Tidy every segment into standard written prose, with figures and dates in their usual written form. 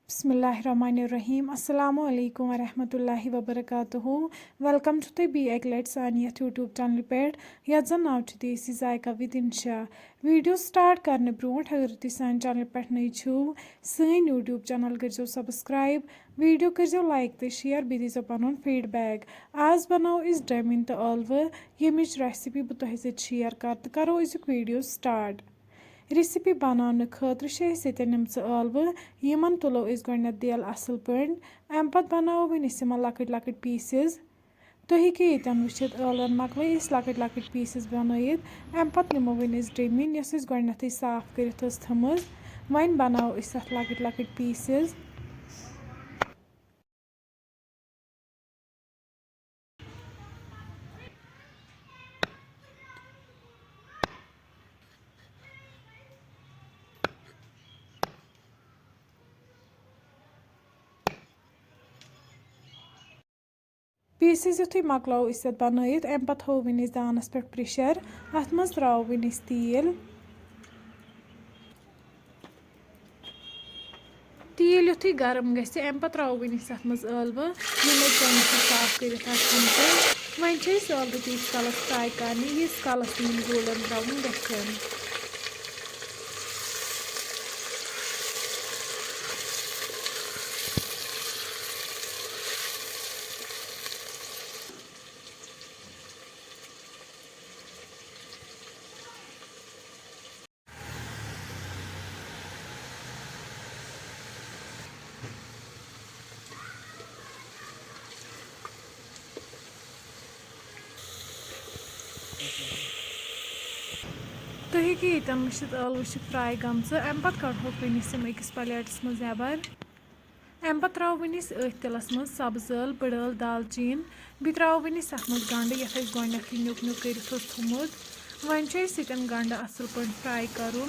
Bismillahirrahmanirrahim. Assalamu alaikum warahmatullahi wabarakatuh. Welcome to the B-Eglet Saniyat YouTube channel page. Yat zan naw ch desi zaika with insha. Video start karne bront agar tu san channel page nahi chu, san YouTube channel karjo subscribe, video karjo like te share bi dizo panon feedback. Az banao is damin te allu yemich recipe bu tohe se share kart karo isuk video start. Recipe बनाने खतर allow Yemen तुलो गो दिल असल पे अम पे बनाओ one लकट लकट pieces तुम हेको ये वुचित अलवन मकल लकट लकट pieces बनत अम पे नमो वन डमिन गो साफ कर थम वन बनाओ लकट लकट पीसेस पीसेस युथु मकलो बनत अम पे थो वन दानस पे प्रेशर अत मज त्रो वन तेल युथु गरम गि अम पे त्रो वन अत मज अलव साफ कर वन अलव तीस कलस फ्राई कर यीस कलस गोल्डन ब्राउन गन तुम हेको ये वुचित अलव फ्राई गम अम पे कड़ो वन अकिस प्लेटस मज नबर अम पे त्रो वन तिलस मज सब्ज ٲल बड़ ٲल दालचीन बी त्रो वन अत मज गंड ये गोक न्युक न्युक कर थोमुत वन गंड असल पे फ्राई कर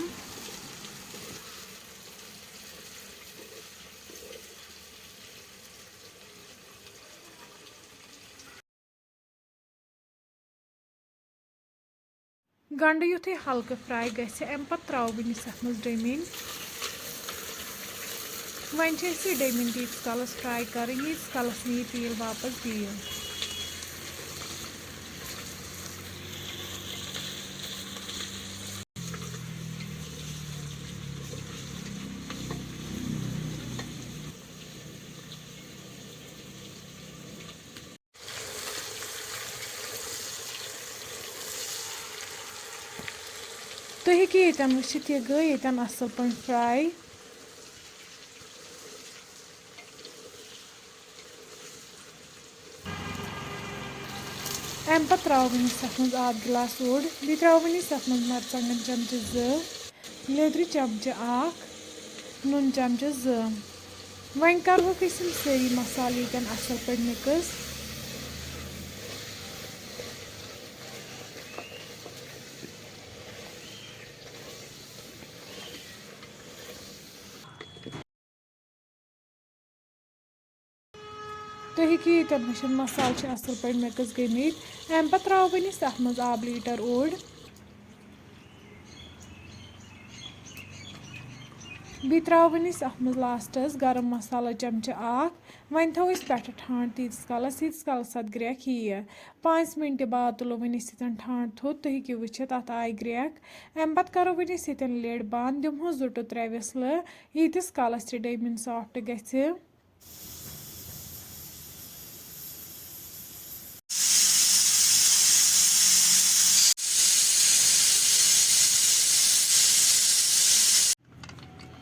गंड युथु हल्क फ्राई गम पे त्रो वन अत मज डमिन वन डमिन तीस कलस फ्राई कर यीस कलस नी तेल वापस दियो तुम हेको ये वुचित यह गई ये असल पे फ्राई अम पे त्रो वन अत मज आब गिलास ओड बी त्रो वन अत मज मरचंगन चमचे लेद्र चमचे नून चमचे वन करोक सारी मसाल ये असल पे मिक्स तुम हेको ये वुचित मसाल असल पे मिक्स गमत अम पे त्रो वन अत मज आब लीटर ओड बी त्रो वन अत मज लास्टस गरम मसाला चमचे वन थो पे ठांड तीस कलस अत ग्रेक यह 5 मिनट बाद तुलो वन ठांड थोद तुम हेको वुचित अत आय ग्रेक अम पे करो वन लिड बंद दिमहो 2 to 3 विसल यीतिस कलस डमिन सॉफ्ट गि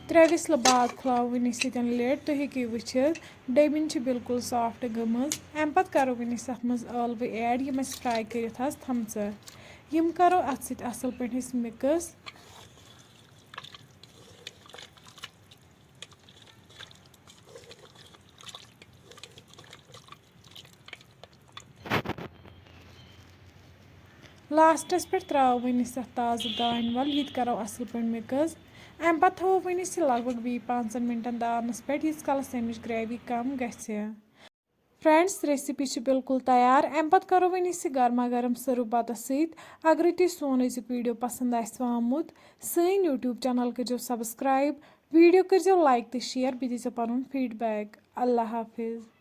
त्रे विसल बाद खुलाव वन लिड तुम हेको वुचित डमिन बिल्कुल सॉफ्ट गमज अम पे करो वन अत मज अलव ऐड यम फ्राई कर थमच यम करो अत असल पे मिक्स लास्टस पे त्रो वन ताज़ दान वल ये करो असल पे मिक्स अम पे थो वन लगभग 5 मिनटन दानस पे यीस कलस अमिच ग्रेवी कम गि फ्रेंड्स रेसिपी बिल्कुल तैयार अम पे करो वन गर्मा गर्म सर्व बतस अगर तुम सोन वीडियो पसंद आमुत सन यूट्यूब चैनल करो सब्सक्राइब ویٖڈیو کٔرۍزیو لایک تہٕ شِیَر بیٚیہِ دیٖزیو پَنُن فیٖڈبیک. اللہ حافِظ.